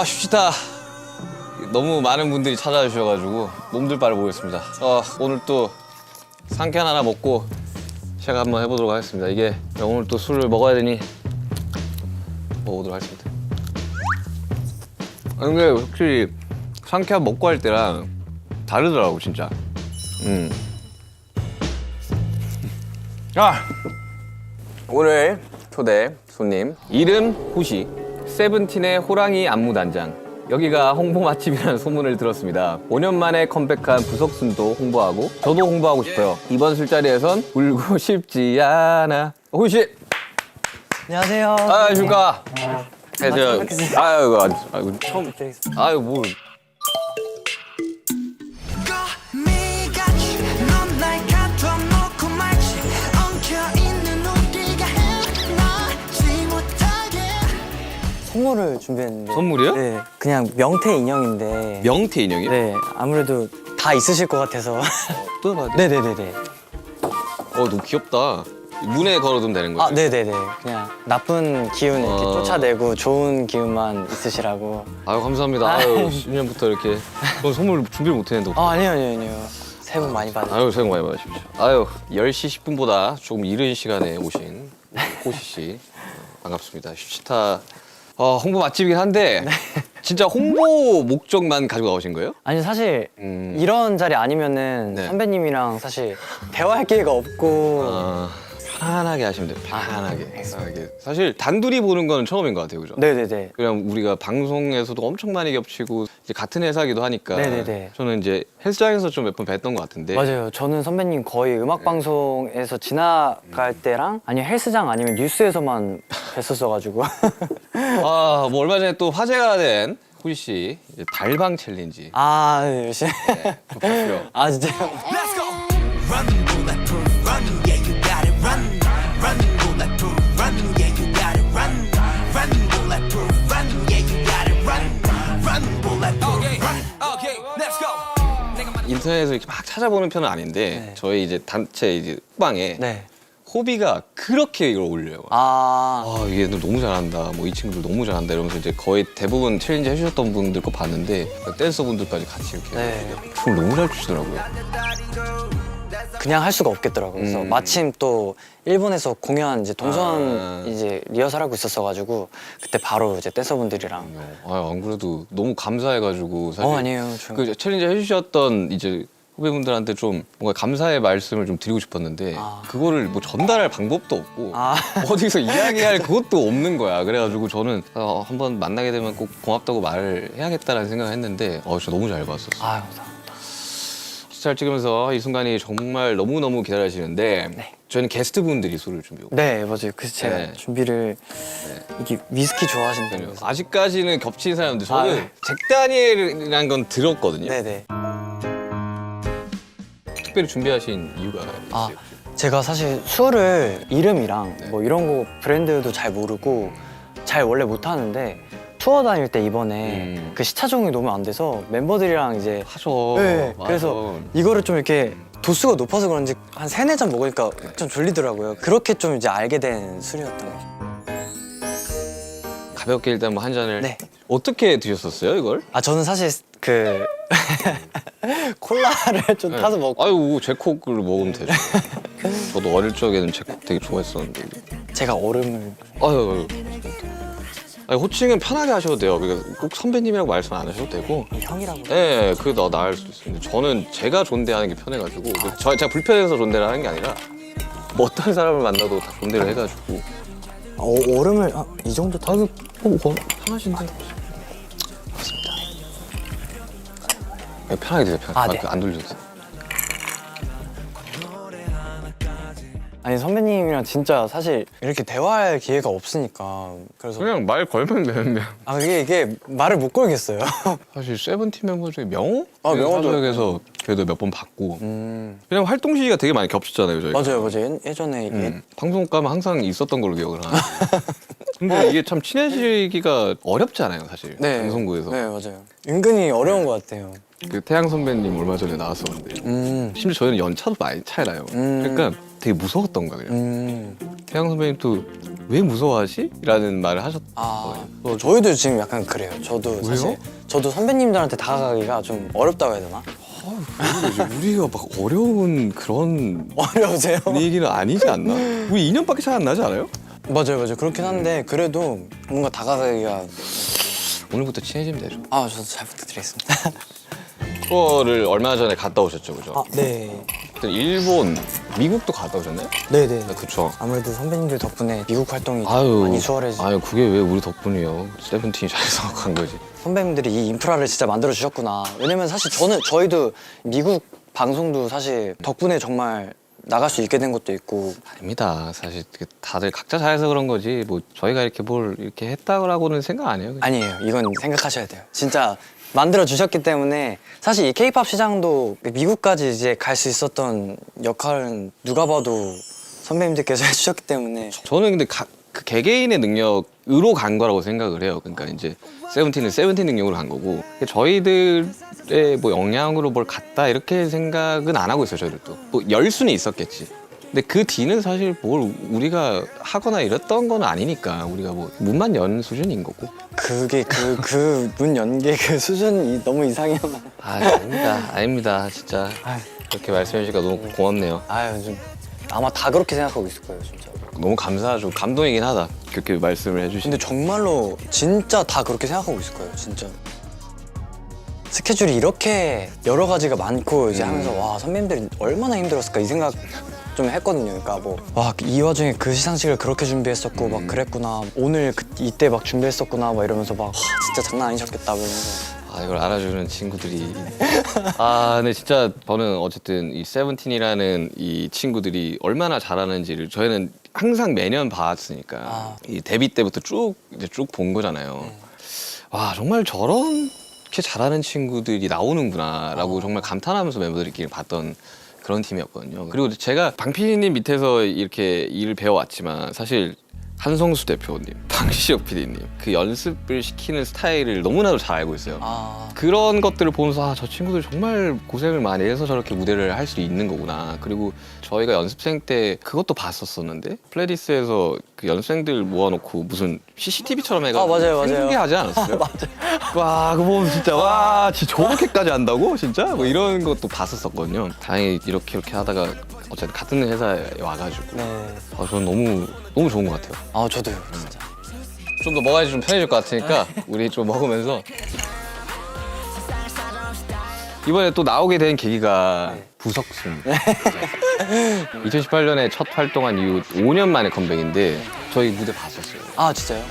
쉽시다. 너무 많은 분들이 찾아주셔가지고 몸둘 바를 모르겠습니다. 오늘 또 상쾌한 하나 먹고 시작 한번 해보도록 하겠습니다. 이게 오늘 또 술을 먹어야 되니 먹어보도록 하겠습니다. 근데 확실히 상쾌한 먹고 할 때랑 다르더라고 진짜. 오늘 초대 손님 이름 호시, 세븐틴의 호랑이 안무단장. 여기가 홍보 맛집이라는 소문을 들었습니다. 5년 만에 컴백한 부석순도 홍보하고 저도 홍보하고 싶어요. 이번 술자리에선 울고 싶지 않아. 호시! 안녕하세요. 안녕하십니까. 아이고 처음. 아유 뭐. 선물을 준비했는데. 선물이요? 네, 그냥 명태 인형인데. 명태 인형이요? 네, 아무래도 다 있으실 것 같아서. 뜯어봐야 돼? 네네네네. 너무 귀엽다. 문에 걸어두면 되는 거죠? 아, 네네네. 그냥 나쁜 기운 이렇게 쫓아내고 좋은 기운만 있으시라고. 아유 감사합니다. 아유 10년부터 이렇게 그런 선물 준비를 못했는데. 아니요. 새해 복 많이 받으세요. 아유 새해 복 많이 받으십시오. 아유 10시 10분보다 조금 이른 시간에 오신 호시 씨 반갑습니다. 슈치타 홍보 맛집이긴 한데 진짜 홍보 목적만 가지고 나오신 거예요? 아니 사실 이런 자리 아니면은 네. 선배님이랑 사실 대화할 기회가 없고. 편안하게 하시면 돼요. 편안하게. 사실 단둘이 보는 건 처음인 것 같아요, 그죠? 네네네. 그냥 우리가 방송에서도 엄청 많이 겹치고 이제 같은 회사기도 하니까. 네네네. 저는 이제 헬스장에서 좀 몇 번 뵀던 것 같은데. 맞아요. 저는 선배님 거의 음악 방송에서 지나갈 때랑 아니면 헬스장 아니면 뉴스에서만 뵀었어가지고. 뭐 얼마 전에 또 화제가 된 호시 씨 이제 달방 챌린지. 네, 열심히. 좀 봤어요. 진짜요? Let's go. Run, bulletproof, run, yeah, you got it, run. Run, bulletproof, run, yeah, you got it, run. Run, bulletproof, run, yeah, you got it, run. Run, bulletproof, run. Okay, let's go. 인터넷에서 이렇게 막 찾아보는 편은 아닌데 네. 저희 이제 단체 이제 후방에 네. 호비가 그렇게 이걸 올려요. 이게 너무 잘한다. 뭐 이 친구들 너무 잘한다. 이러면서 이제 거의 대부분 챌린지 해주셨던 분들 거 봤는데 댄서 분들까지 같이 이렇게 네. 춤을 너무 잘 추시더라고요. 그냥 할 수가 없겠더라고요. 그래서 마침 또 일본에서 공연 이제 동선 이제 리허설하고 있었어가지고 그때 바로 이제 댄서분들이랑. 안 그래도 너무 감사해가지고 사실 아니에요. 그 챌린지 해주셨던 이제 후배분들한테 좀 뭔가 감사의 말씀을 좀 드리고 싶었는데 그거를 뭐 전달할 방법도 없고 어디서 이야기할 그것도 없는 거야. 그래가지고 저는 한번 만나게 되면 꼭 고맙다고 말을 해야겠다라는 생각을 했는데 진짜 너무 잘 봤었어. 감사합니다. 잘 찍으면서 이 순간이 정말 너무너무 기다려지는데 네. 저희는 게스트분들이 술을 준비하고 네, 맞아요. 그래서 제가 네. 준비를 이게 위스키 좋아하신다고 해서. 아직까지는 겹친 사람들 저는 네. 잭다니엘이라는 건 들었거든요. 네네. 특별히 준비하신 이유가 있어요? 제가 사실 술을 이름이랑 뭐 이런 거 브랜드도 잘 모르고 잘 원래 못 하는데 투어 다닐 때 이번에 그 시차 적응이 너무 안 돼서 멤버들이랑 이제 하죠. 네, 맞아. 그래서 이거를 좀 이렇게 도수가 높아서 그런지 한 3-4잔 먹으니까 좀 졸리더라고요. 그렇게 좀 이제 알게 된 술이었던 거죠. 가볍게 일단 뭐 한 잔을. 네. 어떻게 드셨었어요 이걸? 저는 사실 그 콜라를 좀 타서 먹고 아유 제콕을 먹으면 되죠. 저도 어릴 적에는 제콕 되게 좋아했었는데. 제가 얼음을 아유. 아니, 호칭은 편하게 하셔도 돼요. 그러니까 꼭 선배님이라고 말씀 안 하셔도 되고. 형이라고. 네, 그게 더 나을 수도 있습니다. 저는 제가 존대하는 게 편해가지고 제가 불편해서 존대를 하는 게 아니라 뭐 어떤 사람을 만나도 다 존대를 해가지고. 얼음을 이 정도 타서 편하신데. 맞습니다. 편하게 드세요. 편하게. 네. 안 돌려주세요. 아니 선배님이랑 진짜 사실 이렇게 대화할 기회가 없으니까 그래서 그냥 말 걸면 되는데. 이게 말을 못 걸겠어요. 사실 세븐틴 멤버 중에 명호? 명호도. 사석에서 그래도 몇 번 봤고. 그냥 활동 시기가 되게 많이 겹쳤잖아요, 저희가. 맞아요. 예전에 방송 가면 항상 있었던 걸로 기억을 하는데. 근데 이게 참 친해지기가 어렵잖아요, 사실. 방송국에서. 네, 맞아요. 은근히 어려운 것 같아요. 그 태양 선배님 얼마 전에 나왔었는데 심지어 저희는 연차도 많이 차이 나요. 그러니까 되게 무서웠던 거예요. 태양 선배님 또 왜 무서워하지? 라는 말을 하셨. 저희도 지금 약간 그래요. 저도 사실 저도 선배님들한테 다가가기가 좀 어렵다고 해야 되나? 우리가 막 어려운 그런 어려우세요? 분위기는 아니지 않나? 우리 2년밖에 차이 안 나지 않아요? 맞아요. 그렇긴 한데 그래도 뭔가 다가가기가 오늘부터 친해지면 되죠. 저도 잘 부탁드리겠습니다. 투어를 얼마 전에 갔다 오셨죠, 그죠? 네. 그때 일본, 미국도 갔다 오셨나요? 네네. 그쵸. 아무래도 선배님들 덕분에 미국 활동이 많이 수월해지. 아유, 그게 왜 우리 덕분이에요? 세븐틴이 잘해서 간 거지. 선배님들이 이 인프라를 진짜 만들어 주셨구나. 왜냐면 사실 저희도 미국 방송도 사실 덕분에 정말 나갈 수 있게 된 것도 있고. 아닙니다. 사실 다들 각자 잘해서 그런 거지. 뭐 저희가 이렇게 뭘 이렇게 했다고는 생각 안 해요. 그냥. 아니에요. 이건 생각하셔야 돼요. 진짜 만들어 주셨기 때문에 사실 이 K-팝 시장도 미국까지 이제 갈 수 있었던 역할은 누가 봐도 선배님들께서 해주셨기 때문에. 저는 근데 그 개개인의 능력으로 간 거라고 생각을 해요. 그러니까 이제 세븐틴은 세븐틴 능력으로 간 거고 저희들의 뭐 영향으로 뭘 갔다 이렇게 생각은 안 하고 있어요. 저희들도 뭐 열 수는 있었겠지. 근데 그 뒤는 사실 뭘 우리가 하거나 이랬던 건 아니니까 우리가 뭐 문만 연 수준인 거고. 그게 그 문 연계 그 수준이 너무 이상해요. 아닙니다. 진짜 그렇게 말씀해 주시니까 너무 고맙네요. 좀 아마 다 그렇게 생각하고 있을 거예요, 진짜. 너무 감사하죠. 감동이긴 하다. 그렇게 말씀을 해주시니. 근데 정말로 진짜 다 그렇게 생각하고 있을 거예요, 진짜. 스케줄이 이렇게 여러 가지가 많고 이제 하면서 와 선배님들이 얼마나 힘들었을까 이 생각 좀 했거든요. 그러니까 뭐 와 이 와중에 그 시상식을 그렇게 준비했었고 막 그랬구나. 오늘 이때 막 준비했었구나 막 이러면서 막 진짜 장난 아니셨겠다 그러면서. 이걸 알아주는 친구들이. 근데 진짜 저는 어쨌든 이 세븐틴이라는 이 친구들이 얼마나 잘하는지를 저희는 항상 매년 봤으니까 이 데뷔 때부터 쭉 본 거잖아요. 와 정말 저렇게 잘하는 친구들이 나오는구나라고 정말 감탄하면서 멤버들끼리 봤던 그런 팀이었거든요. 그리고 제가 방피디님 밑에서 이렇게 일을 배워왔지만 사실 한성수 대표님, 방시혁 PD님 그 연습을 시키는 스타일을 너무나도 잘 알고 있어요. 그런 것들을 보면서 저 친구들 정말 고생을 많이 해서 저렇게 무대를 할 수 있는 거구나. 그리고 저희가 연습생 때 그것도 봤었었는데 플레디스에서 그 연습생들 모아놓고 무슨 CCTV처럼 해가지고 맞아요. 생중계하지 않았어요? 맞아요. 와 그거 보면 진짜 진짜 저렇게까지 한다고? 진짜? 뭐 이런 것도 봤었었거든요. 다행히 이렇게 하다가 어쨌든 같은 회사에 와가지고 저는 너무 좋은 것 같아요. 저도요, 진짜. 좀 더 먹어야지 좀 편해질 것 같으니까 우리 좀 먹으면서 이번에 또 나오게 된 계기가 부석순. 2018년에 첫 활동한 이후 5년 만에 컴백인데 저희 무대 봤었어요. 진짜요?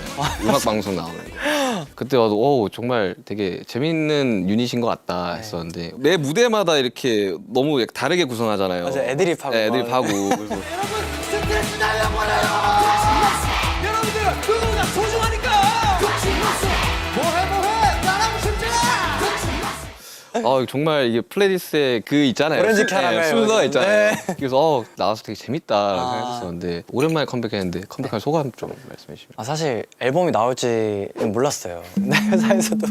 음악 방송 나오는 거. 그때 와도 정말 되게 재밌는 유닛인 것 같다 했었는데 매 무대마다 이렇게 너무 다르게 구성하잖아요. 맞아요, 애드립하고. 네, 애드립하고. 그래서 스트레스 날려버려요. 여러분들 누구나 소중하니까. 뭐해 나랑 쉽지. 정말 이게 플레디스의 그 있잖아요. 오렌지 캐러멜. 순서 있잖아요. 네. 그래서 나와서 되게 재밌다라고 생각했었는데 오랜만에 컴백했는데 컴백한 소감 좀 말씀해 주시면. 사실 앨범이 나올지는 몰랐어요. 근데 회사에서도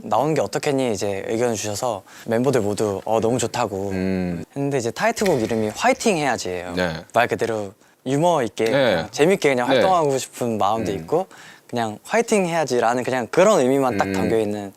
나오는 게 어떻겠니 이제 의견을 주셔서 멤버들 모두 너무 좋다고 했는데 이제 타이틀곡 이름이 화이팅 해야지예요. 네. 말 그대로 유머 있게 그냥 재밌게 그냥 활동하고 싶은 마음도 있고 그냥 화이팅 해야지라는 그냥 그런 의미만 딱 담겨 있는.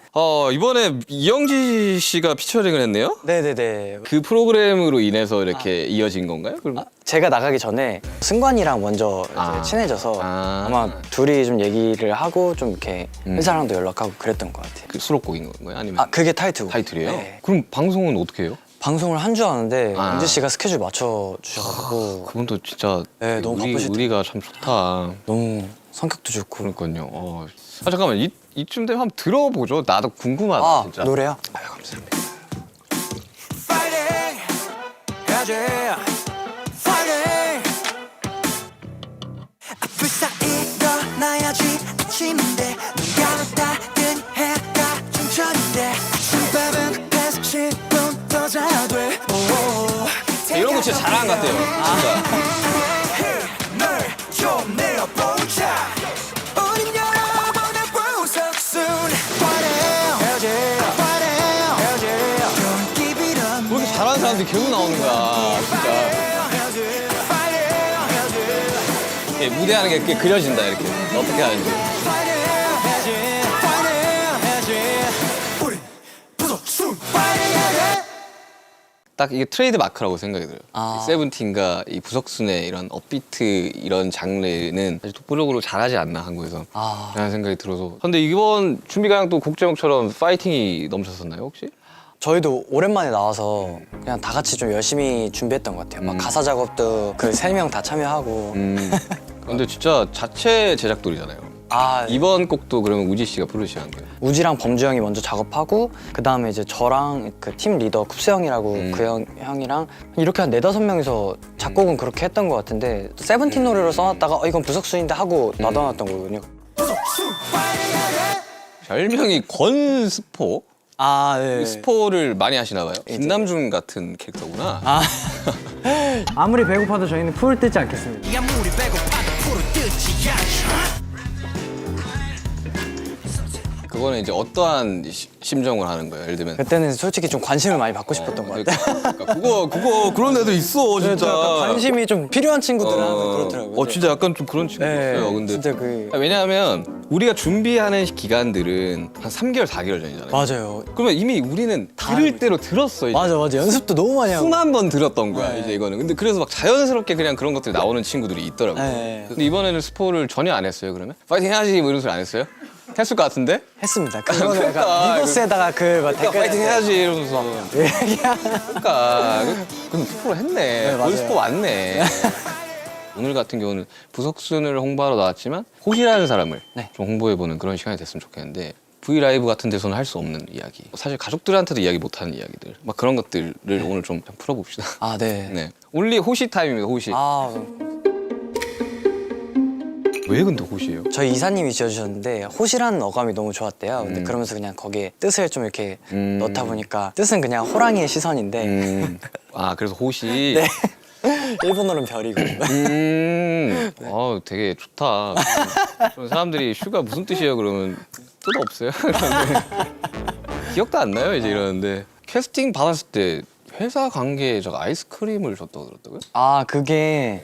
이번에 이영지 씨가 피처링을 했네요? 네네네. 그 프로그램으로 인해서 이렇게 이어진 건가요? 그럼? 제가 나가기 전에 승관이랑 먼저 이제 친해져서 아마 둘이 좀 얘기를 하고 좀 이렇게 회사랑도 연락하고 그랬던 것 같아요. 그 수록곡인 건가요? 아니면 그게 타이틀곡. 타이틀이에요? 네. 그럼 방송은 어떻게 해요? 방송을 한 주 하는데 은지 씨가 스케줄 맞춰 주셔가지고 그분도 진짜 네, 너무 바쁘실 우리가 참 좋다. 너무 성격도 좋고. 그러니까요. 잠깐만 이쯤 되면 한번 들어보죠. 나도 궁금하다 진짜. 노래요? 감사합니다. Fighting 해야지. Fighting. 앞을 일어나야지. 아침인데 눈 감았다더니 해가 중천인데 아침밥은 한 10분 더 자야 돼. 이런 거 진짜 잘하는 것 같아요. 진짜. 널좀 내어보자. 우린 여러분의 부석순. 왜 이렇게 잘하는 사람들이 계속 나오는 거야, 진짜. 예, 무대 기대하는 게 이렇게 그려진다 이렇게 어떻게 하는지. 딱 이게 트레이드 마크라고 생각이 들어요. 아. 이 세븐틴과 이 부석순의 이런 업비트 이런 장르는 사실 독보적으로 잘하지 않나 한국에서 아. 라는 생각이 들어서. 근데 이번 준비가랑 또 곡 제목처럼 파이팅이 넘쳤었나요 혹시? 저희도 오랜만에 나와서 그냥 다 같이 좀 열심히 준비했던 것 같아요. 막 가사 작업도 그 3명 다 참여하고. 근데 진짜 자체 제작돌이잖아요. 아, 이번 곡도 그러면 우지 씨가 부르시는 거예요? 우지랑 범주 형이 먼저 작업하고 그 다음에 이제 저랑 그 팀 리더 쿱스 형이라고 그 형이랑 이렇게 한 4-5명이서 작곡은 그렇게 했던 것 같은데 세븐틴 노래로 써놨다가 이건 부석순인데 하고 놔둬놨던 거거든요. 별명이 권스포? 아, 네. 스포를 많이 하시나 봐요. 김남준 같은 캐릭터구나. 아무리 배고파도 저희는 풀을 뜯지 않겠습니다. 아무리 배고파도 풀을 뜯지 않죠. 그거는 이제 어떠한 심정을 하는 거예요? 예를 들면 그때는 솔직히 좀 관심을 많이 받고 싶었던 것 같아요. 그러니까 그거 그런 애들 있어 진짜. 약간 관심이 좀 필요한 친구들은 항상 그렇더라고요. 진짜 약간 좀 그런 친구 네, 있어요. 근데 진짜 그 왜냐하면 우리가 준비하는 기간들은 한 3개월, 4개월 전이잖아요. 맞아요. 그러면 이미 우리는 들을 대로 들었어. 이제. 맞아 연습도 너무 많이 하고. 수만 번 들었던 거야 네. 이제 이거는. 근데 그래서 막 자연스럽게 그냥 그런 것들이 나오는 친구들이 있더라고요. 네. 근데 이번에는 스포를 전혀 안 했어요. 그러면 파이팅 해야지 뭐 이런 소리 안 했어요? 했을 것 같은데? 했습니다. 그거는 그러니까. 약간 미고스에다가 그 막 그러니까 댓글 파이팅 해야지 이러면서. 얘기하는 그러니까 그럼 스포를 했네. 네, 맞아요. 스포 왔네. 오늘 같은 경우는 부석순을 홍보하러 나왔지만 호시라는 사람을 네. 좀 홍보해보는 그런 시간이 됐으면 좋겠는데 V 라이브 같은 데서는 할 수 없는 이야기, 사실 가족들한테도 이야기 못하는 이야기들, 막 그런 것들을 오늘 좀 풀어봅시다. 아, 네. 네, 온리 호시 타임입니다. 호시. 아, 왜 근데 호시예요? 저희 이사님이 지어주셨는데 호시라는 어감이 너무 좋았대요. 근데 그러면서 그냥 거기에 뜻을 좀 이렇게 넣다 보니까 뜻은 그냥 호랑이의 시선인데 아 그래서 호시. 네. 일본어로는 별이고. 되게 좋다. 그런 사람들이 슈가 무슨 뜻이에요? 그러면 뜻 없어요. 그러는데 기억도 안 나요 이제 이러는데 캐스팅 받았을 때 회사 관계에 저 아이스크림을 줬다고 들었다고요? 아, 그게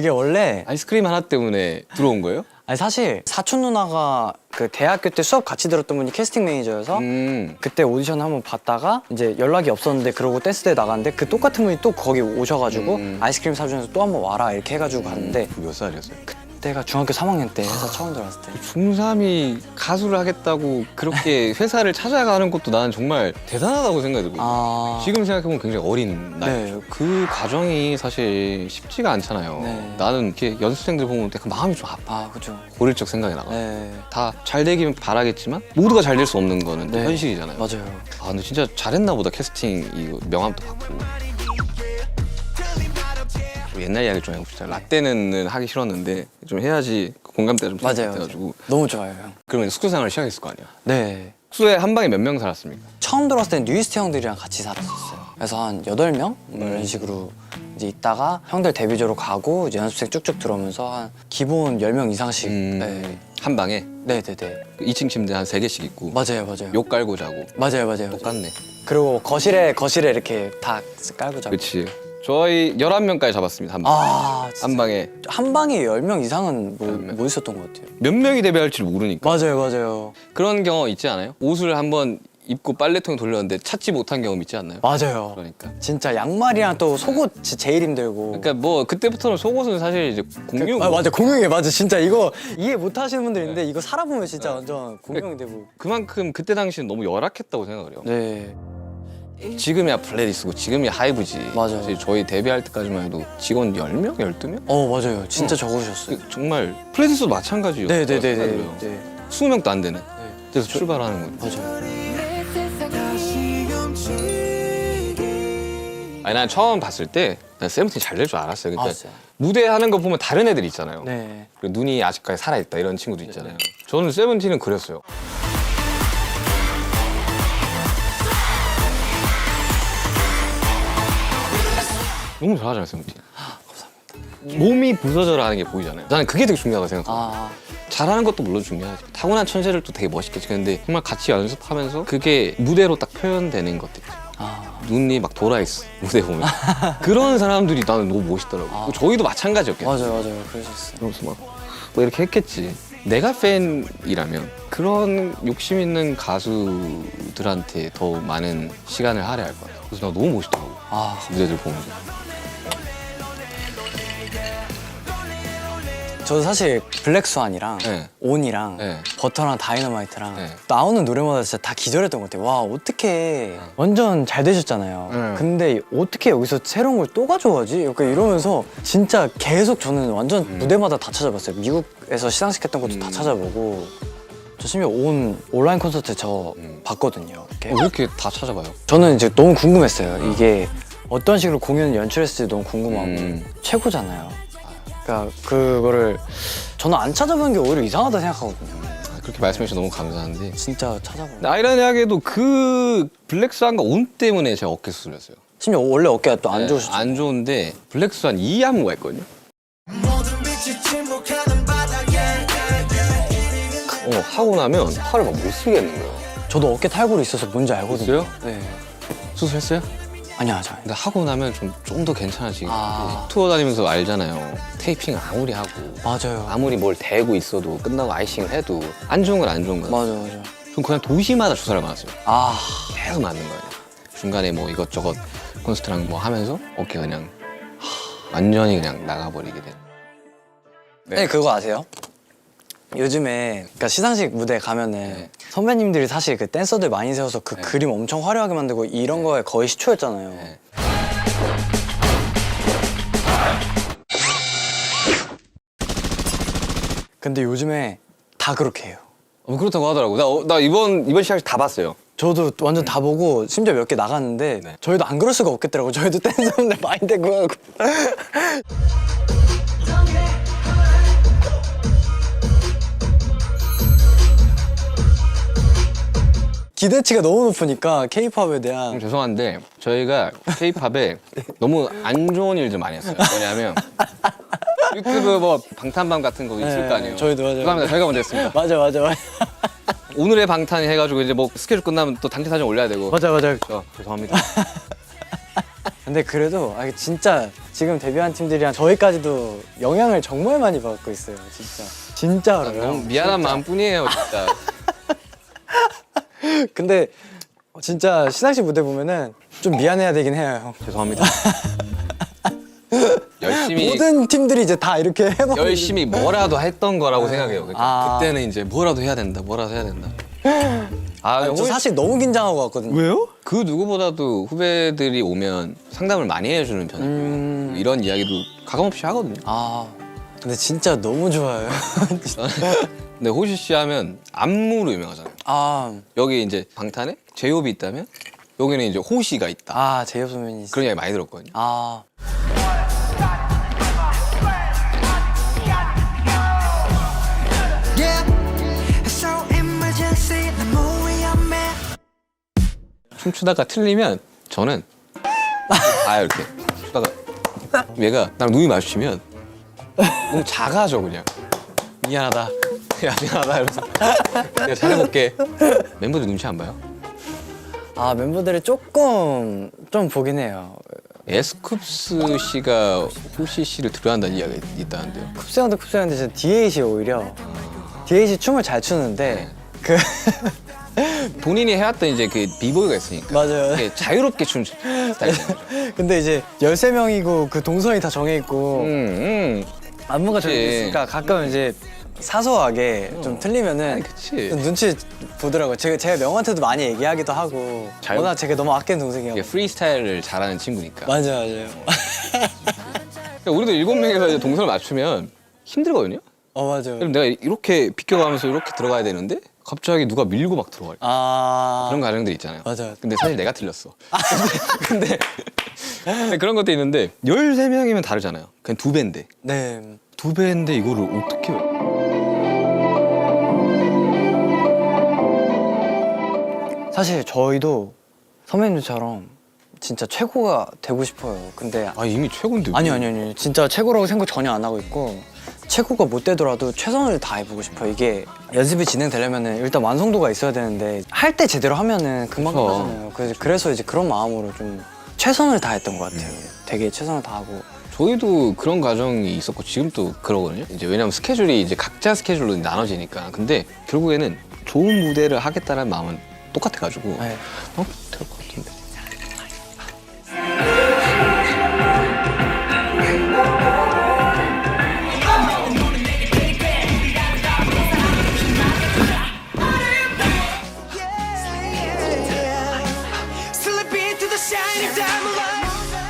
원래 아이스크림 하나 때문에 들어온 거예요? 아니 사실 사촌 누나가 그 대학교 때 수업 같이 들었던 분이 캐스팅 매니저여서 그때 오디션 한번 봤다가 이제 연락이 없었는데 그러고 댄스대에 나갔는데 그 똑같은 분이 또 거기 오셔가지고 아이스크림 사주면서 또 한번 와라 이렇게 해가지고 갔는데 몇 살이었어요? 그때가 중학교 3학년 때 회사 처음 들어갔을 때 중3이 가수를 하겠다고 그렇게 회사를 찾아가는 것도 나는 정말 대단하다고 생각이 들고 아... 지금 생각해보면 굉장히 어린 나이. 네. 그 과정이 사실 쉽지가 않잖아요. 네. 나는 이렇게 연습생들 보면 그 마음이 좀 아파. 아, 그죠. 어릴 적 생각이 나가. 네. 다 잘 되기는 바라겠지만 모두가 잘 될 수 없는 거는 또 네. 현실이잖아요. 맞아요. 아 근데 진짜 잘했나 보다. 캐스팅 이거 명함도 받고. 좀 옛날 이야기 좀 해봅시다. 라떼는 하기 싫었는데 좀 해야지 공감대가 좀 맞아요. 돼가지고. 너무 좋아요, 형. 그러면 숙소 생활을 시작했을 거 아니야. 네. 숙소에 한 방에 몇 명 살았습니까? 처음 들어왔을 땐 뉴이스트 형들이랑 같이 살았었어요. 그래서 한 8명? 뭐 이런 식으로 이제 있다가 형들 데뷔조로 가고 이제 연습생 쭉쭉 들어오면서 한 기본 10명 이상씩. 네. 한 방에 네네네. 2층 침대 한 3개씩 있고 맞아요, 맞아요. 욕 깔고 자고. 맞아요. 똑같네. 그리고 거실에 이렇게 다 깔고 자고. 그렇지. 저희 11명까지 잡았습니다. 한 방. 아, 한 방에 한 방에 10명 이상은 뭐 있었던 것 같아요. 몇 명이 데뷔할지 모르니까. 맞아요. 그런 경험 있지 않아요? 옷을 한번 입고 빨래통에 돌렸는데 찾지 못한 경험 있지 않나요? 맞아요. 그러니까. 진짜 양말이랑 또 속옷 제일 힘들고. 그러니까 뭐 그때부터는 속옷은 사실 이제 공용. 아, 맞아. 공용이에요. 맞아. 진짜 이거 이해 못 하시는 분들 있는데 이거 살아보면 진짜 완전 공용이 되고. 그만큼 그때 당시는 너무 열악했다고 생각을 해요. 네. 지금이야 블레디스고 지금이야 하이브지. 맞아요. 사실 저희 데뷔할 때까지만 해도 직원 10명? 12명? 맞아요. 진짜 적으셨어요. 정말 플레디스도 마찬가지예요. 네네네네. 20명도 안 되는. 그래서 출발하는 거죠. 맞아요. 아니 난 처음 봤을 때 난 세븐틴 잘 될 줄 알았어요. 그러니까 진짜요? 무대 하는 거 보면 다른 애들 있잖아요. 네. 그리고 눈이 아직까지 살아있다 이런 친구도 있잖아요. 저는 세븐틴은 그랬어요. 너무 잘하잖아요, 세븐틴. 감사합니다. 몸이 부서져라 하는 게 보이잖아요. 나는 그게 되게 중요하다고 생각해요. 아, 잘하는 것도 물론 중요하지. 타고난 천재를 또 되게 멋있게 근데 정말 같이 연습하면서 그게 무대로 딱 표현되는 것들. 눈이 막 돌아있어 무대 보면 그런 사람들이 나는 너무 멋있더라고. 저희도 마찬가지였겠죠. 맞아요 그러셨어요. 그러면서 막 이렇게 했겠지. 내가 팬이라면 그런 욕심 있는 가수들한테 더 많은 시간을 할애할 거야. 그래서 나 너무 멋있더라고. 무대들 보면서. 저도 사실 블랙스완이랑 네. 온이랑 네. 버터랑 다이너마이트랑 네. 나오는 노래마다 진짜 다 기절했던 것 같아요. 와 어떻게 완전 잘 되셨잖아요. 네. 근데 어떻게 여기서 새로운 걸 또 가져가지? 약간 이러면서 진짜 계속 저는 완전 무대마다 다 찾아봤어요. 미국에서 시상식 했던 것도 다 찾아보고 저 심지어 온 온라인 콘서트 저 봤거든요. 이렇게. 왜 이렇게 다 찾아봐요? 저는 이제 너무 궁금했어요. 이게 어떤 식으로 공연을 연출했을지 너무 궁금하고 최고잖아요. 그러니까 그거를 저는 안 찾아보는 게 오히려 이상하다 생각하거든요. 그렇게 말씀해 주셔서 너무 감사한데 진짜 찾아보는. 아이러니하게도 그 블랙스완과 온 때문에 제가 어깨 수술했어요. 심지어 원래 어깨가 또 안 좋으셨죠? 안 좋은데 블랙스완 2 안무가 있거든요. 모든 빛이 침묵하는 바닥에 하고 나면 팔을 막 못 쓰겠는 거예요. 저도 어깨 탈골이 있어서 뭔지 알거든요. 있어요? 네. 수술했어요? 아니요, 저. 근데 하고 나면 좀 더 괜찮아지고 아. 투어 다니면서 알잖아요. 테이핑 아무리 하고 맞아요. 아무리 뭘 대고 있어도 끝나고 아이싱을 해도 안 좋은 건 안 좋은 거예요. 맞아. 전 그냥 도시마다 주사를 맞았어요. 아, 계속 맞는 거예요. 중간에 뭐 이것저것 콘서트랑 뭐 하면서 어깨가 그냥 완전히 그냥 나가버리게 된. 네, 그거 아세요? 요즘에 그러니까 시상식 무대 가면은 네. 선배님들이 사실 그 댄서들 많이 세워서 그 네. 그림 엄청 화려하게 만들고 이런 거에 거의 시초였잖아요. 네. 근데 요즘에 다 그렇게 해요. 그렇다고 하더라고. 나 이번 시상식 다 봤어요. 저도 완전 다 보고 심지어 몇 개 나갔는데 네. 저희도 안 그럴 수가 없겠더라고요. 저희도 댄서분들 많이 데리고 가고. 기대치가 너무 높으니까 케이팝에 대한 죄송한데 저희가 K-팝에 너무 안 좋은 일들 많이 했어요. 뭐냐면 유튜브 뭐 방탄밤 같은 거 있을 네, 거 아니에요. 저희도 맞아요. 죄송합니다. 저희가 먼저 했습니다. 맞아. 오늘의 방탄이 해가지고 이제 뭐 스케줄 끝나면 또 단체 사진 올려야 되고. 맞아. 죄송합니다. 근데 그래도 진짜 지금 데뷔한 팀들이랑 저희까지도 영향을 정말 많이 받고 있어요. 진짜로요. 너무 미안한 마음뿐이에요, 진짜. 근데 진짜 시상식 무대 보면은 좀 미안해야 되긴 해요, 형. 죄송합니다. 열심히 모든 팀들이 이제 다 이렇게 해버리고 열심히 뭐라도 했던 거라고 생각해요. 그러니까 아. 그때는 이제 뭐라도 해야 된다. 저 사실 너무 긴장하고 왔거든요. 왜요? 그 누구보다도 후배들이 오면 상담을 많이 해주는 편이에요. 이런 이야기도 가감없이 하거든요. 근데 진짜 너무 좋아요. 근데 호시 씨 하면 안무로 유명하잖아요. 여기 이제 방탄에 제이홉이 있다면 여기는 이제 호시가 있다. 제이홉 선배님. 그런 이야기 많이 들었거든요. Yeah So emergency 너무 위험해 춤추다가 틀리면 저는 봐요 이렇게 추다가 얘가 나랑 눈이 마주치면 너무 작아져 그냥 미안하다 야 미안하다 이러면서 내가 잘해볼게. 멤버들 눈치 안 봐요? 멤버들이 조금 좀 보긴 해요. 에스쿱스 씨가 호시 씨를 들어한다는 이야기가 있다는데요. 쿱스 형도 진짜 DH이 오히려 DH이 춤을 잘 추는데 그 본인이 해왔던 이제 그 비보이가 있으니까 맞아요. 그게 자유롭게 추는 스타일이잖아요. 근데 이제 13명이고 그 동선이 다 정해있고 안무가 그치. 정해있으니까 가끔 이제 사소하게 좀 틀리면은 그치. 좀 눈치 보더라고요. 제가 명한테도 많이 얘기하기도 하고 워낙 제가 너무 아끼는 동생이고 이게 프리스타일을 잘하는 친구니까. 맞아요. 그러니까 우리도 7명이서 이제 동선을 맞추면 힘들거든요. 맞아요. 그럼 내가 이렇게 비껴가면서 이렇게 들어가야 되는데 갑자기 누가 밀고 막 들어갈 그런 그런 과정들 있잖아요. 맞아요. 근데 사실 내가 틀렸어. 근데 그런 것도 있는데 13명이면 다르잖아요. 그냥 2배인데. 네. 2배인데 이거를 어떻게 사실 저희도 선배님들처럼 진짜 최고가 되고 싶어요. 근데 이미 최고인데 아니요. 진짜 최고라고 생각 전혀 안 하고 있고 최고가 못 되더라도 최선을 다해보고 싶어요. 이게 연습이 진행되려면은 일단 완성도가 있어야 되는데 할 때 제대로 하면은 금방 그쵸. 끝나잖아요. 그래서 이제 그런 마음으로 좀 최선을 다했던 것 같아요. 되게 최선을 다하고. 저희도 그런 과정이 있었고 지금 또 그러거든요. 이제 왜냐면 스케줄이 이제 각자 스케줄로 나눠지니까. 근데 결국에는 좋은 무대를 하겠다는 마음은 똑같아가지고 네. 될 것 같은데. Slipping through the shining diamond.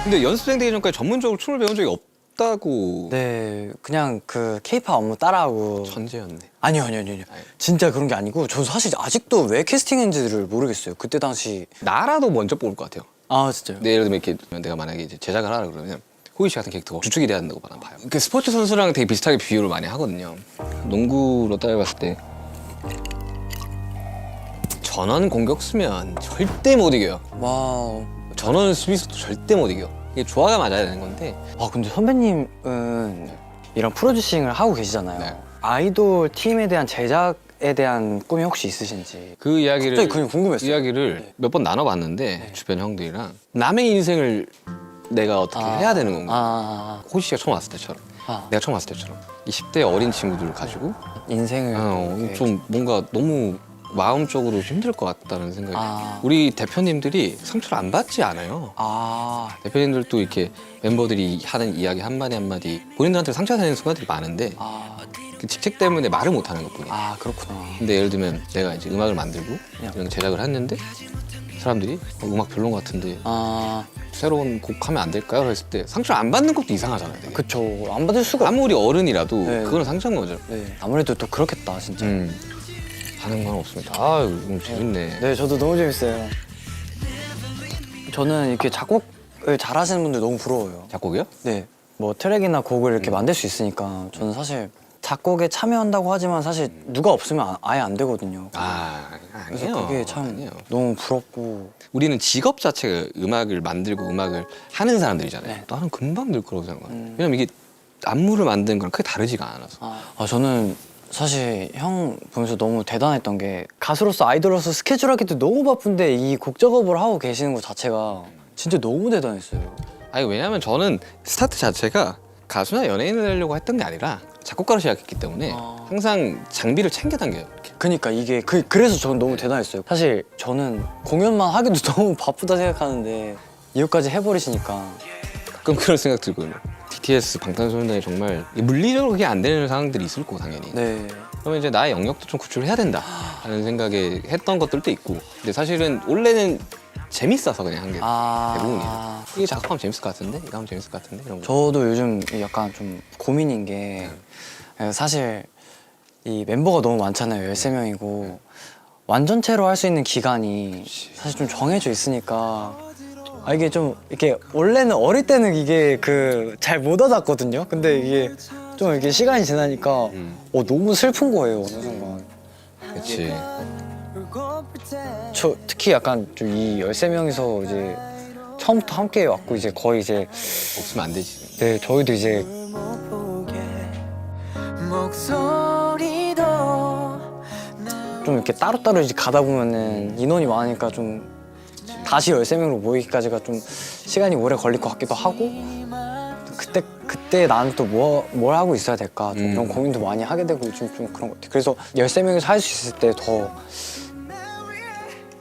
근데 연습생 되기 전까지 전문적으로 춤을 배운 적이 없다고. 네, 그냥 그 케이팝 안무 따라하고. 천재였네. 아니요. 진짜 그런 게 아니고 저 사실 아직도 왜 캐스팅했는지를 모르겠어요. 그때 당시. 나라도 먼저 뽑을 것 같아요. 아 진짜요? 근데 예를 들면 이렇게 내가 만약에 이제 제작을 하라 그러면 호이 씨 같은 캐릭터가 주축이 돼야 한다고 봐요. 그 스포츠 선수랑 되게 비슷하게 비유를 많이 하거든요. 농구로 따져봤을 때 전원 공격수면 절대 못 이겨요. 와우. 전원 수비수도 절대 못 이겨. 이게 조화가 맞아야 되는 건데. 아 근데 선배님은 이런 프로듀싱을 하고 계시잖아요. 네. 아이돌 팀에 대한 제작에 대한 꿈이 혹시 있으신지. 그 이야기를 갑자기 그게 궁금했어요. 이야기를 몇 번 나눠봤는데 주변 형들이랑 남의 인생을 내가 어떻게 해야 되는 건가. 호시 씨가 처음 왔을 때처럼, 내가 처음 왔을 때처럼 20대 어린 친구들을 가지고 인생을 좀 뭔가 너무 마음적으로 힘들 것 같다는 생각이. 우리 대표님들이 상처를 안 받지 않아요. 대표님들도 이렇게 멤버들이 하는 이야기 한마디 한마디 본인들한테 상처되는 순간들이 많은데 그 직책 때문에 말을 못 하는 것뿐이에요. 그렇구나. 근데 예를 들면 내가 이제 음악을 만들고 이런 제작을 했는데 사람들이 음악 별론 것 같은데 새로운 곡 하면 안 될까요? 했을 때 상처를 안 받는 것도 이상하잖아요. 되게. 그쵸. 안 받을 수가 아무리 어른이라도 네. 그건 상처인 거죠. 네. 아무래도 또 그렇겠다 진짜. 하는 건 없습니다. 아, 너무 재밌네. 네, 저도 너무 재밌어요. 저는 이렇게 작곡을 잘하시는 분들 너무 부러워요. 작곡이요? 네, 뭐 트랙이나 곡을 이렇게 만들 수 있으니까 저는 사실 작곡에 참여한다고 하지만 사실 누가 없으면 아예 안 되거든요. 그래서 아니에요. 그게 참 아니에요. 너무 부럽고. 우리는 직업 자체가 음악을 만들고 음악을 하는 사람들이잖아요. 네. 나는 금방 늘 거라고 생각해요. 왜냐면 이게 안무를 만드는 거랑 크게 다르지가 않아서. 저는 사실 형 보면서 너무 대단했던 게 가수로서 아이돌로서 스케줄 하기도 너무 바쁜데 이 곡 작업을 하고 계시는 것 자체가 진짜 너무 대단했어요. 아니 왜냐면 저는 스타트 자체가 가수나 연예인을 되려고 했던 게 아니라 작곡가로 시작했기 때문에 항상 장비를 챙겨 당겨요. 이렇게. 그러니까 이게 그래서 저는 너무 대단했어요. 사실 저는 공연만 하기도 너무 바쁘다 생각하는데 이것까지 해버리시니까. 가끔 그런 생각 들거든요. BTS 방탄소년단이 정말 물리적으로 그게 안 되는 상황들이 있을 거고 당연히. 네. 그러면 이제 나의 영역도 좀 구출해야 된다 하는 생각에 했던 것들도 있고. 근데 사실은 원래는 재밌어서 그냥 한 게 대부분이에요. 이게 작업하면 재밌을 것 같은데? 이거 하면 재밌을 것 같은데? 이런 거. 저도 요즘 약간 좀 고민인 게 사실 이 멤버가 너무 많잖아요. 13명이고 완전체로 할 수 있는 기간이 사실 좀 정해져 있으니까 이게 좀 이렇게 원래는 어릴 때는 이게 그 잘 못 와닿거든요. 근데 이게 좀 이렇게 시간이 지나니까 너무 슬픈 거예요. 어느 순간. 그치. 저 특히 약간 좀 이 13명이서 이제 처음부터 함께 왔고 이제 거의 이제 없으면 안 되지. 네 저희도 이제 좀 이렇게 따로따로 이제 가다 보면은 인원이 많으니까 좀 다시 13명으로 모이기까지가 좀 시간이 오래 걸릴 것 같기도 하고 그때 나는 또 뭘 하고 있어야 될까 좀 그런 고민도 많이 하게 되고 요즘 좀 그런 것 같아요. 그래서 13명이서 할 수 있을 때 더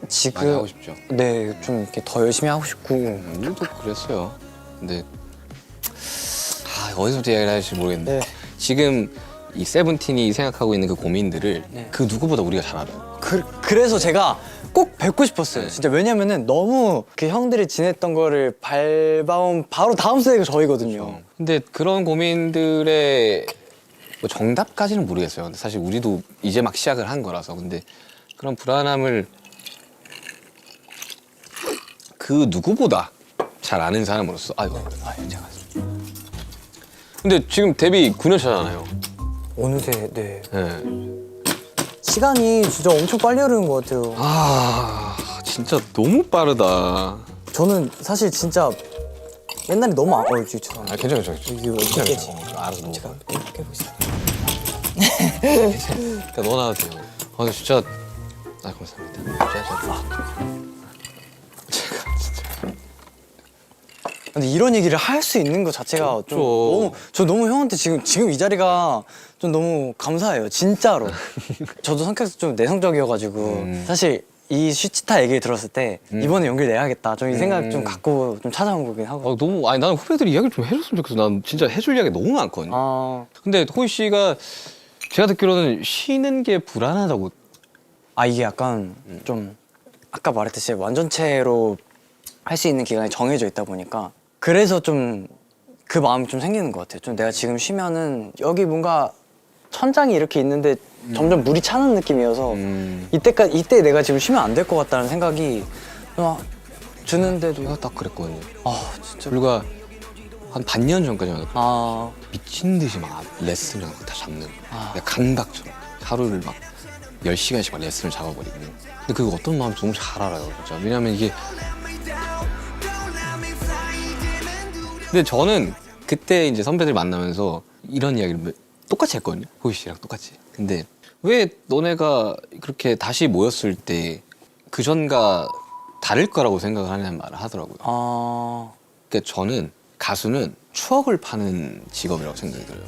지금 많이 하고 싶죠. 네, 좀 이렇게 더 열심히 하고 싶고. 우리도 그랬어요. 근데 어디서부터 이야기를 해야 할지 모르겠는데 네. 지금 이 세븐틴이 생각하고 있는 그 고민들을 그 누구보다 우리가 잘 알아요. 그래서 제가 꼭 뵙고 싶었어요. 진짜 왜냐면은 너무 그 형들이 지냈던 거를 밟아온 바로 다음 세대가 저희거든요. 근데 그런 고민들의 뭐 정답까지는 모르겠어요. 근데 사실 우리도 이제 막 시작을 한 거라서. 근데 그런 불안함을 그 누구보다 잘 아는 사람으로서 제가 근데 지금 데뷔 9년 차잖아요. 어느새 네. 네. 시간이 진짜 엄청 빨리 흐르는 것 같아요. 진짜 너무 빠르다. 저는 사실 진짜 옛날에 너무 죄송합니다. 괜찮아. 이거 어떻게 알아서 먹어. 해보겠습니다. 그러니까 넣어놔도 돼요. 근데 진짜 감사합니다. 제가 진짜 근데 이런 얘기를 할 수 있는 것 자체가 좀 너무 저 너무 형한테 지금 이 자리가 좀 너무 감사해요. 진짜로. 저도 성격이 좀 내성적이어가지고 사실 이 슈치타 얘기를 들었을 때 이번에 용기를 내야겠다. 좀 이 생각 좀 갖고 좀 찾아온 거긴 하고. 너무 나는 후배들이 이야기를 좀 해줬으면 좋겠어. 난 진짜 해줄 이야기 너무 많거든요. 근데 호이 씨가 제가 듣기로는 쉬는 게 불안하다고. 이게 약간 좀 아까 말했듯이 완전체로 할 수 있는 기간이 정해져 있다 보니까 그래서 좀 그 마음이 좀 생기는 것 같아요. 좀 내가 지금 쉬면은 여기 뭔가 천장이 이렇게 있는데 점점 물이 차는 느낌이어서 이때 내가 지금 쉬면 안 될 것 같다는 생각이 드는데도 제가 딱 그랬거든요. 진짜 불과 한 반년 전까지만 해도 미친 듯이 막 레슨을 다 잡는 내가 감각처럼 하루를 막 10시간씩 막 레슨을 잡아버리고. 근데 그게 어떤 마음인지 너무 잘 알아요, 진짜. 왜냐면 이게 근데 저는 그때 이제 선배들 만나면서 이런 이야기를 똑같이 했거든요. 호이 씨랑 똑같이. 근데 왜 너네가 그렇게 다시 모였을 때 그전과 다를 거라고 생각을 하냐는 말을 하더라고요. 그러니까 저는 가수는 추억을 파는 직업이라고 생각이 들어요.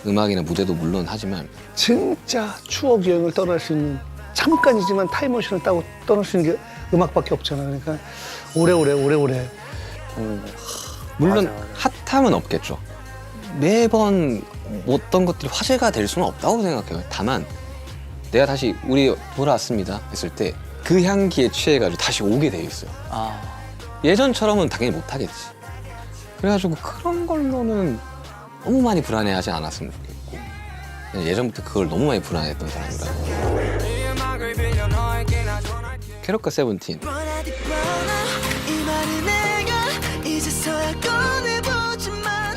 음악이나 무대도 물론 하지만 진짜 추억 여행을 떠날 수 있는 잠깐이지만 타임머신을 따고 떠날 수 있는 게 음악밖에 없잖아. 그러니까 오래오래 물론 맞아. 핫함은 없겠죠. 매번 어떤 것들이 화제가 될 수는 없다고 생각해요. 다만 내가 다시 우리 돌아왔습니다 했을 때 그 향기에 취해가지고 다시 오게 돼 있어요. 예전처럼은 당연히 못하겠지. 그래가지고 그런 걸로는 너무 많이 불안해하지 않았으면 좋겠고, 예전부터 그걸 너무 많이 불안해했던 사람이라. 캐럿과 세븐틴.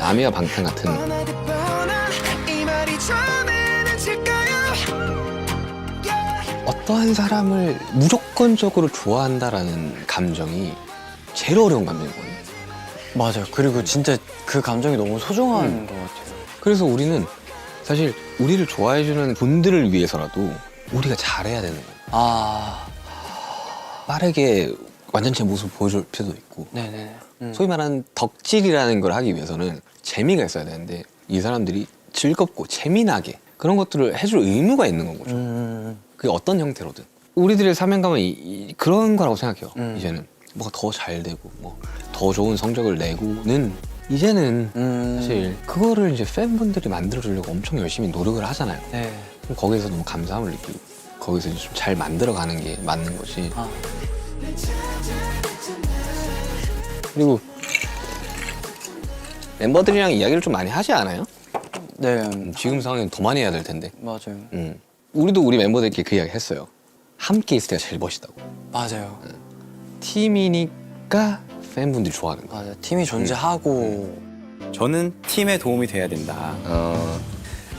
아미와 방탄 같은 어떠한 사람을 무조건적으로 좋아한다라는 감정이 제일 어려운 감정이거든요. 맞아요. 그리고 진짜 그 감정이 너무 소중한 것 같아요. 그래서 우리는 사실 우리를 좋아해주는 분들을 위해서라도 우리가 잘해야 되는 거예요. 빠르게 완전체 모습을 보여줄 필요도 있고, 네네. 소위 말하는 덕질이라는 걸 하기 위해서는 재미가 있어야 되는데 이 사람들이 즐겁고 재미나게 그런 것들을 해줄 의무가 있는 건 거죠. 그게 어떤 형태로든 우리들의 사명감은 그런 거라고 생각해요. 이제는 뭐가 더 잘 되고 뭐 더 좋은 성적을 내고는 이제는 사실 그거를 이제 팬분들이 만들어주려고 엄청 열심히 노력을 하잖아요. 네. 그럼 거기에서 너무 감사함을 느끼고 거기서 이제 좀 잘 만들어가는 게 맞는 거지. 그리고 멤버들이랑 이야기를 좀 많이 하지 않아요? 네. 지금 상황에는 더 많이 해야 될 텐데. 맞아요. 우리도 우리 멤버들끼리 그 이야기 했어요. 함께 있을 때가 제일 멋있다고. 맞아요. 팀이니까 팬분들이 좋아하는 거. 맞아요. 팀이 존재하고 저는 팀에 도움이 돼야 된다.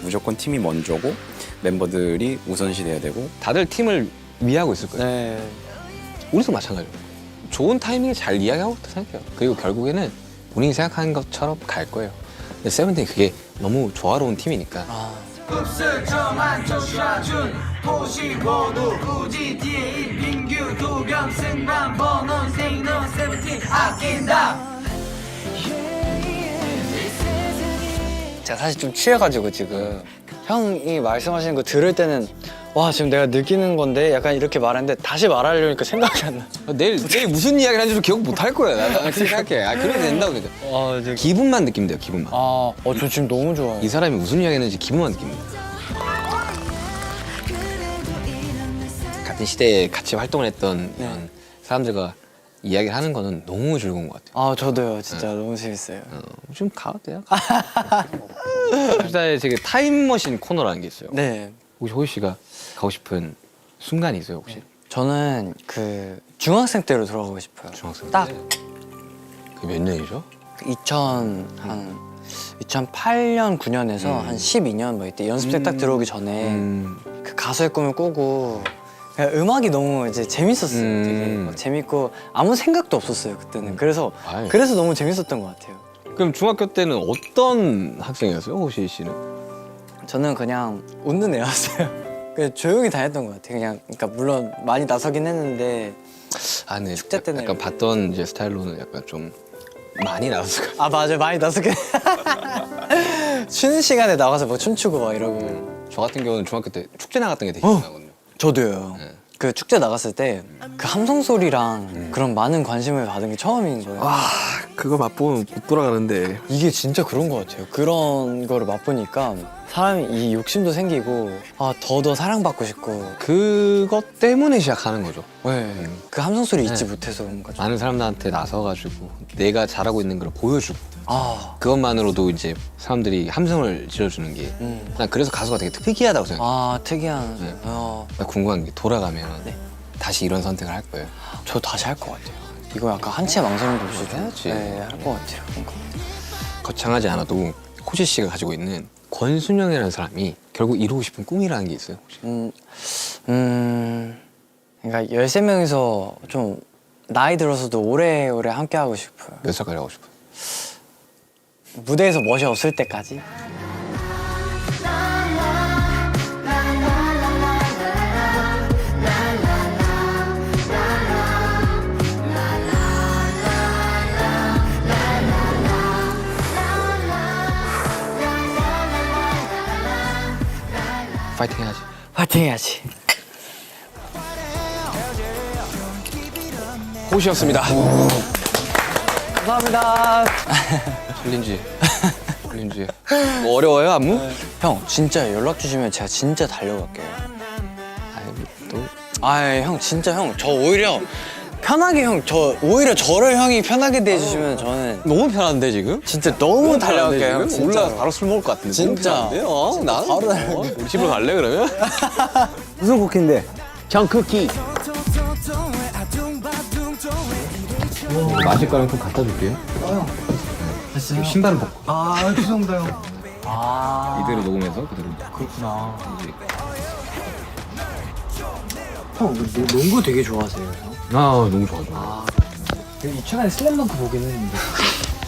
무조건 팀이 먼저고 멤버들이 우선시 돼야 되고. 다들 팀을 위하고 있을 거예요. 네. 우리도 마찬가지로. 좋은 타이밍에 잘 이야기하고 있다 생각해요. 그리고 결국에는 본인이 생각하는 것처럼 갈 거예요. 근데 세븐틴이 그게 너무 조화로운 팀이니까. 흡수점한 조슈아준 도시 모두 굳이 뒤에 빈규 두병 승관 번원 생넌 세븐틴 아낀다. 제가 사실 좀 취해가지고 지금 형이 말씀하시는 거 들을 때는 와 지금 내가 느끼는 건데 약간 이렇게 말하는데 다시 말하려니까 생각이 안 나. 내일 무슨 이야기를 하는지도 기억 못 할 거야. 나는 그렇게 생각해. 그래도 된다고. 그러니까. 기분만 느끼면 돼요. 기분만. 저 지금 너무 좋아요. 이 사람이 무슨 이야기 했는지 기분만 느끼면 돼요. 같은 시대에 같이 활동을 했던 그런 사람들과 이야기를 하는 거는 너무 즐거운 것 같아요. 저도요. 진짜 너무 재밌어요. 좀 가도 돼요? 일단 제가 타임머신 코너라는 게 있어요. 네. 혹시 호이 씨가 가고 싶은 순간이 있어요, 혹시? 저는 그 중학생 때로 돌아가고 싶어요. 중학생 딱 때? 그게 몇 년이죠? 2008년, 9년에서 한 12년 뭐 이때 연습생 딱 들어오기 전에 그 가수의 꿈을 꾸고 그냥 음악이 너무 이제 재밌었어요. 되게 막 재밌고 아무 생각도 없었어요 그때는. 그래서 아유. 너무 재밌었던 것 같아요. 그럼 중학교 때는 어떤 학생이었어요, 호시 씨는? 저는 그냥 웃는 애였어요. 그냥 조용히 다녔던 것 같아요. 그냥 그러니까 물론 많이 나서긴 했는데 아, 네. 축제 때는 약간 봤던 이제 스타일로는 약간 좀 많이 나왔을 것 아 맞아요 많이 나서긴 쉬는 시간에 나가서 막 춤추고 막 이러고 같아요. 저 같은 경우는 중학교 때 축제 나갔던 게 되게 기억나거든요. 저도요. 네. 그 축제 나갔을 때 그 함성 소리랑 그런 많은 관심을 받은 게 처음인 거예요. 그거 맛보면 못 돌아가는데. 이게 진짜 그런 것 같아요. 그런 거를 맛보니까 사람이 이 욕심도 생기고 더 사랑받고 싶고 그것 때문에 시작하는 거죠. 네. 그 함성 소리 잊지 못해서 그런 거죠. 많은 사람들한테 나서가지고 내가 잘하고 있는 걸 보여주고 그것만으로도 이제 사람들이 함성을 질러주는 게 난 그래서 가수가 되게 특이하다고 생각해요. 특이한. 네. 나 궁금한 게 돌아가면 다시 이런 선택을 할 거예요. 저 다시 할 것 같아요. 이거 약간 한치의 망설임도 없이 좀 해야지. 할 것 같아요. 뭔가. 거창하지 않아도 호시 씨가 가지고 있는 권순영이라는 사람이 결국 이루고 싶은 꿈이라는 게 있어요. 혹시? 그러니까 13명이서 좀 나이 들어서도 오래오래 함께 하고 싶어요. 몇 살까지 하고 싶어요? 무대에서 멋이 없을 때까지. 파이팅 해야지. 파이팅 해야지. 호시였습니다. 감사합니다. 챌린지. 뭐 어려워요, 안무? 형 진짜 연락 주시면 제가 진짜 달려갈게요. 또 형 진짜 형 저 오히려 편하게 오히려 저를 형이 편하게 대해주시면 저는 너무 편한데 지금? 진짜 너무 달려갈게요. 형, 진짜. 올라가서 바로 술 먹을 것 같은데. 진짜. 너무 편한데? 나는 바로 달려갈게요. 우리 집으로 갈래 그러면? 무슨 쿠키인데? 정쿠키. 마실 거랑 좀 갖다 줄게요. 됐어요. 신발을 벗고. 죄송합니다 형. 이대로 녹음해서 그대로. 그렇구나. 이제. 형 농구 되게 좋아하세요, 형? 너무 좋아. 이 최근에 슬램덩크 보긴 했는데.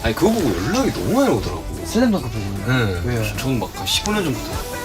아니 그거 보고 연락이 너무 많이 오더라고. 슬램덩크 보고. 네. 왜요? 저는 막 15년 전부터